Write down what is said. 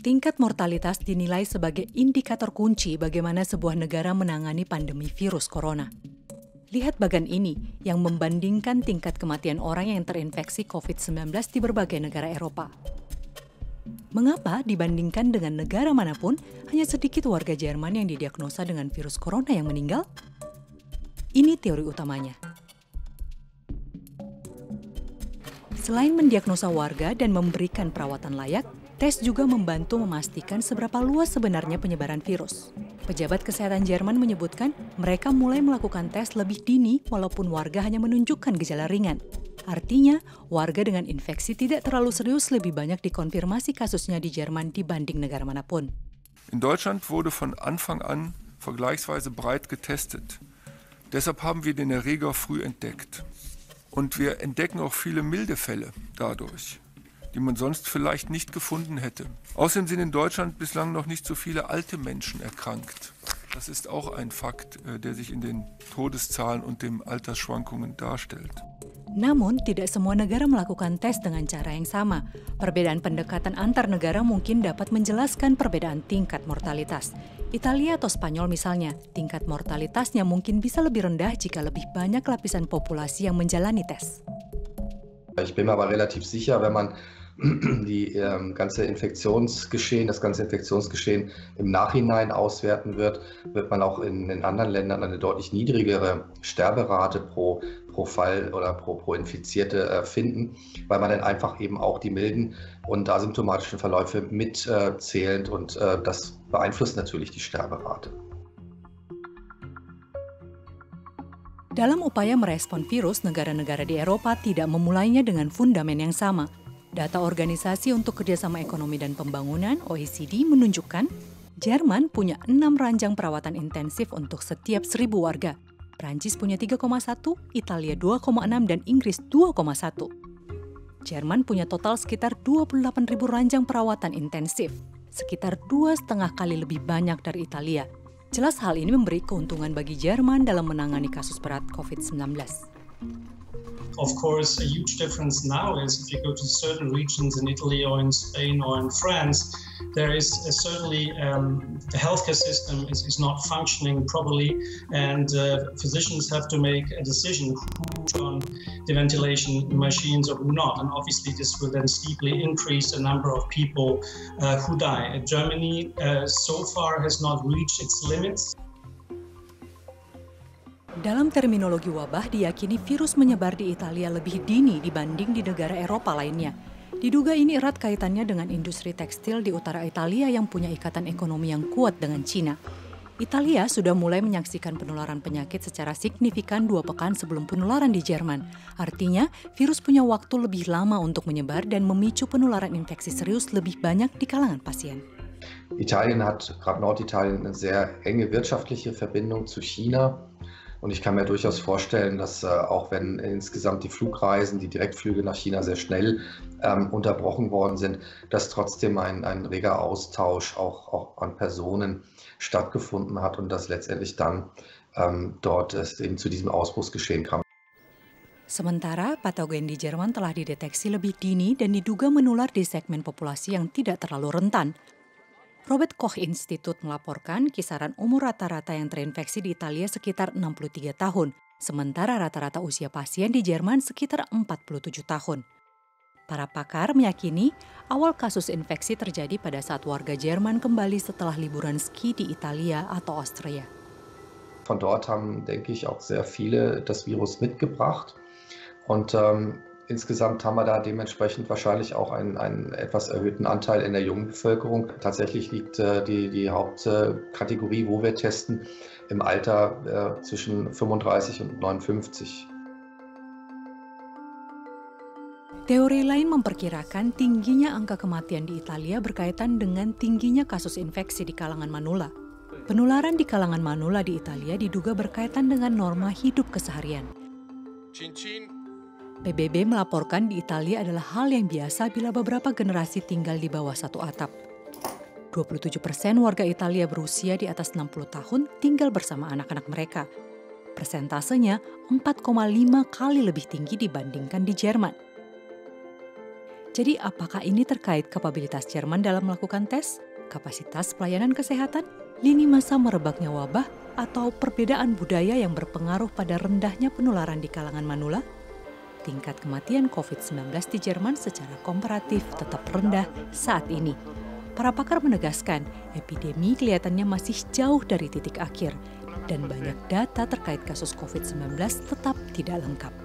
Tingkat mortalitas dinilai sebagai indikator kunci bagaimana sebuah negara menangani pandemi virus corona. Lihat bagan ini yang membandingkan tingkat kematian orang yang terinfeksi COVID-19 di berbagai negara Eropa. Mengapa dibandingkan dengan negara manapun, hanya sedikit warga Jerman yang didiagnosa dengan virus corona yang meninggal? Ini teori utamanya. Selain mendiagnosa warga dan memberikan perawatan layak, tes juga membantu memastikan seberapa luas sebenarnya penyebaran virus. Pejabat kesehatan Jerman menyebutkan mereka mulai melakukan tes lebih dini walaupun warga hanya menunjukkan gejala ringan. Artinya, warga dengan infeksi tidak terlalu serius lebih banyak dikonfirmasi kasusnya di Jerman dibanding negara manapun. In Deutschland wurde von Anfang an vergleichsweise breit getestet. Deshalb haben wir den Erreger früh entdeckt. Und wir entdecken auch viele milde Fälle dadurch, die man sonst vielleicht nicht gefunden hätte. Außerdem sind in Deutschland bislang noch nicht so viele alte Menschen erkrankt. Das ist auch ein Fakt, der sich in den Todeszahlen und den Altersschwankungen darstellt. Namun, tidak semua negara melakukan tes dengan cara yang sama. Perbedaan pendekatan antar negara mungkin dapat menjelaskan perbedaan tingkat mortalitas. Italia atau Spanyol misalnya, tingkat mortalitasnya mungkin bisa lebih rendah jika lebih banyak lapisan populasi yang menjalani tes. Ich bin mir aber relativ sicher, wenn man das ganze Infektionsgeschehen im Nachhinein auswerten wird man auch in anderen Ländern eine deutlich niedrigere Sterberate pro Fall oder pro Infizierte finden, weil man dann einfach eben auch die milden und asymptomatischen Verläufe mitzählt und das beeinflusst natürlich die Sterberate. Dalam upaya merespon virus, negara-negara di Eropa tidak memulainya dengan fundamen yang sama. Data Organisasi untuk Kerjasama Ekonomi dan Pembangunan (OECD) menunjukkan Jerman punya 6 ranjang perawatan intensif untuk setiap 1.000 warga. Prancis punya 3,1, Italia 2,6, dan Inggris 2,1. Jerman punya total sekitar 28.000 ranjang perawatan intensif, sekitar 2,5 kali lebih banyak dari Italia. Jelas hal ini memberi keuntungan bagi Jerman dalam menangani kasus berat COVID-19. Of course, a huge difference now is if you go to certain regions in Italy or in Spain or in France, there is certainly the healthcare system is not functioning properly, and physicians have to make a decision who's on the ventilation machines or who not. And obviously, this will then steeply increase the number of people who die. Germany so far has not reached its limits. Dalam terminologi wabah, diyakini virus menyebar di Italia lebih dini dibanding di negara Eropa lainnya. Diduga ini erat kaitannya dengan industri tekstil di utara Italia yang punya ikatan ekonomi yang kuat dengan Cina. Italia sudah mulai menyaksikan penularan penyakit secara signifikan 2 pekan sebelum penularan di Jerman. Artinya, virus punya waktu lebih lama untuk menyebar dan memicu penularan infeksi serius lebih banyak di kalangan pasien. Italien hat, gerade Norditalien, eine sehr enge wirtschaftliche Verbindung zu China. Und ich kann mir durchaus vorstellen, dass auch wenn insgesamt die Flugreisen, die Direktflüge nach China sehr schnell unterbrochen worden sind, dass trotzdem ein reger Austausch auch an Personen stattgefunden hat und dass letztendlich dann dort es eben zu diesem Ausbruchsgeschehen kam. Sementara patogen di Jerman telah dideteksi lebih dini dan diduga menular di segmen populasi yang tidak terlalu rentan. Robert Koch Institute melaporkan kisaran umur rata-rata yang terinfeksi di Italia sekitar 63 tahun, sementara rata-rata usia pasien di Jerman sekitar 47 tahun. Para pakar meyakini awal kasus infeksi terjadi pada saat warga Jerman kembali setelah liburan ski di Italia atau Austria. Von dort haben, denke ich, auch sehr viele das Virus mitgebracht und insgesamt haben wir da dementsprechend wahrscheinlich auch einen etwas erhöhten Anteil in der jungen Bevölkerung. Tatsächlich liegt die Hauptkategorie, wo wir testen, im Alter zwischen 35 und 59. Teori lain memperkirakan tingginya angka kematian di Italia berkaitan dengan tingginya kasus infeksi di kalangan manula. Penularan di kalangan manula di Italia diduga berkaitan dengan norma hidup keseharian. PBB melaporkan di Italia adalah hal yang biasa bila beberapa generasi tinggal di bawah satu atap. 27% warga Italia berusia di atas 60 tahun tinggal bersama anak-anak mereka. Persentasenya 4,5 kali lebih tinggi dibandingkan di Jerman. Jadi apakah ini terkait kapabilitas Jerman dalam melakukan tes, kapasitas pelayanan kesehatan, lini masa merebaknya wabah, atau perbedaan budaya yang berpengaruh pada rendahnya penularan di kalangan manula? Tingkat kematian COVID-19 di Jerman secara komparatif tetap rendah saat ini. Para pakar menegaskan, epidemi kelihatannya masih jauh dari titik akhir, dan banyak data terkait kasus COVID-19 tetap tidak lengkap.